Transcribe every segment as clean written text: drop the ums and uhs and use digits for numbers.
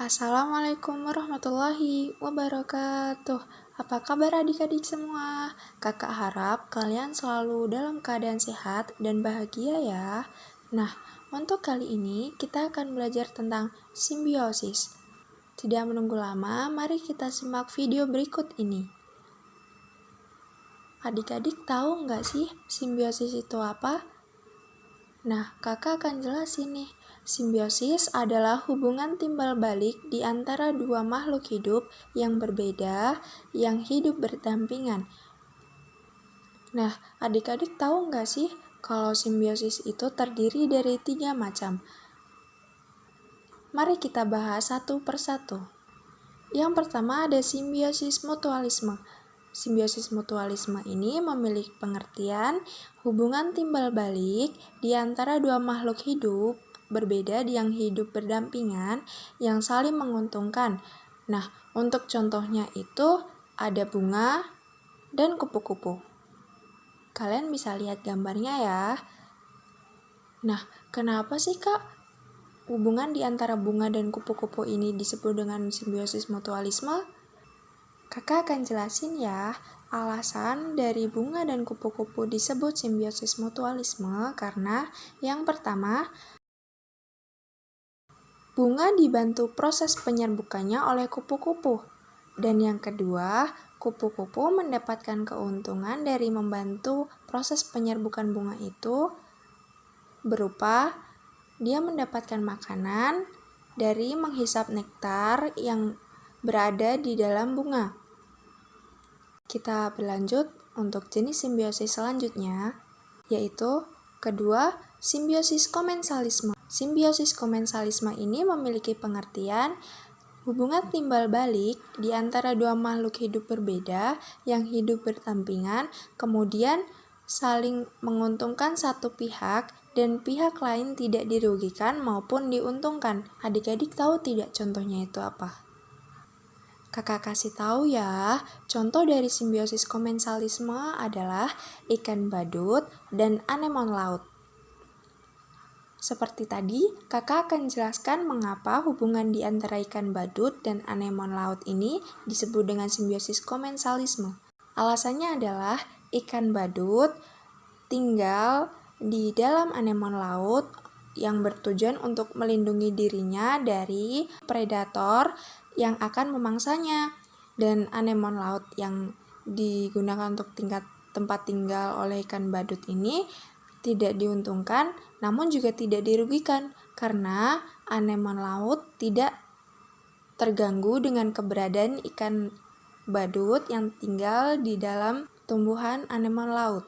Assalamualaikum warahmatullahi wabarakatuh. Apa kabar adik-adik semua? Kakak harap kalian selalu dalam keadaan sehat dan bahagia ya. Nah, untuk kali ini kita akan belajar tentang simbiosis. Tidak menunggu lama, mari kita simak video berikut ini. Adik-adik tahu nggak sih simbiosis itu apa? Nah, kakak akan jelasin nih. Simbiosis adalah hubungan timbal balik di antara dua makhluk hidup yang berbeda, yang hidup berdampingan. Nah, adik-adik tahu nggak sih kalau simbiosis itu terdiri dari 3 macam? Mari kita bahas satu persatu. Yang pertama ada simbiosis mutualisme. Simbiosis mutualisme ini memiliki pengertian hubungan timbal balik di antara dua makhluk hidup berbeda yang hidup berdampingan yang saling menguntungkan. Nah, untuk contohnya itu ada bunga dan kupu-kupu. Kalian bisa lihat gambarnya ya. Nah, kenapa sih Kak hubungan di antara bunga dan kupu-kupu ini disebut dengan simbiosis mutualisme? Kakak akan jelasin ya, alasan dari bunga dan kupu-kupu disebut simbiosis mutualisme karena yang pertama, bunga dibantu proses penyerbukannya oleh kupu-kupu. Dan yang kedua, kupu-kupu mendapatkan keuntungan dari membantu proses penyerbukan bunga itu berupa dia mendapatkan makanan dari menghisap nektar yang berada di dalam bunga. Kita berlanjut untuk jenis simbiosis selanjutnya, yaitu kedua, simbiosis komensalisme. Simbiosis komensalisme ini memiliki pengertian hubungan timbal balik di antara dua makhluk hidup berbeda yang hidup berdampingan, kemudian saling menguntungkan satu pihak dan pihak lain tidak dirugikan maupun diuntungkan. Adik-adik tahu tidak contohnya itu apa? Kakak kasih tahu ya, contoh dari simbiosis komensalisme adalah ikan badut dan anemon laut. Seperti tadi, kakak akan jelaskan mengapa hubungan di antara ikan badut dan anemon laut ini disebut dengan simbiosis komensalisme. Alasannya adalah ikan badut tinggal di dalam anemon laut yang bertujuan untuk melindungi dirinya dari predator yang akan memangsanya, dan anemon laut yang digunakan untuk tempat tinggal oleh ikan badut ini tidak diuntungkan namun juga tidak dirugikan karena anemon laut tidak terganggu dengan keberadaan ikan badut yang tinggal di dalam tumbuhan anemon laut.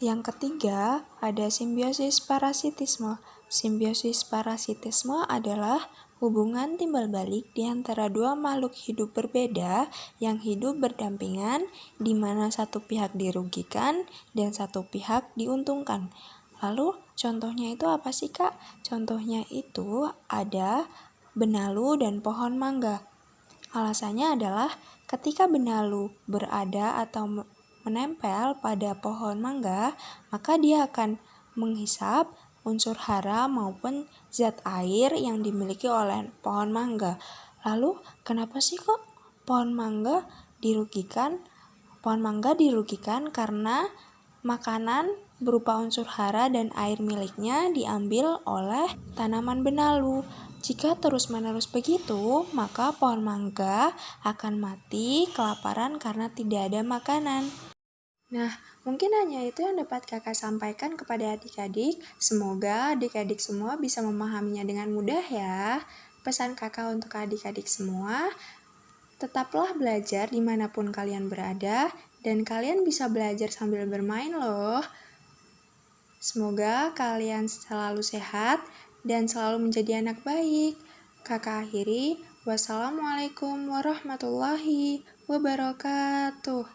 Yang ketiga, ada simbiosis parasitisme. Simbiosis parasitisme adalah hubungan timbal balik di antara dua makhluk hidup berbeda yang hidup berdampingan di mana satu pihak dirugikan dan satu pihak diuntungkan. Lalu contohnya itu apa sih Kak? Contohnya itu ada benalu dan pohon mangga. Alasannya adalah ketika benalu berada atau menempel pada pohon mangga, maka dia akan menghisap unsur hara maupun zat air yang dimiliki oleh pohon mangga. Lalu, kenapa sih kok pohon mangga dirugikan? Pohon mangga dirugikan karena makanan berupa unsur hara dan air miliknya diambil oleh tanaman benalu. Jika terus-menerus begitu, maka pohon mangga akan mati kelaparan karena tidak ada makanan. Nah, mungkin hanya itu yang dapat kakak sampaikan kepada adik-adik. Semoga adik-adik semua bisa memahaminya dengan mudah ya. Pesan kakak untuk adik-adik semua, tetaplah belajar dimanapun kalian berada, dan kalian bisa belajar sambil bermain loh. Semoga kalian selalu sehat dan selalu menjadi anak baik. Kakak akhiri, wassalamualaikum warahmatullahi wabarakatuh.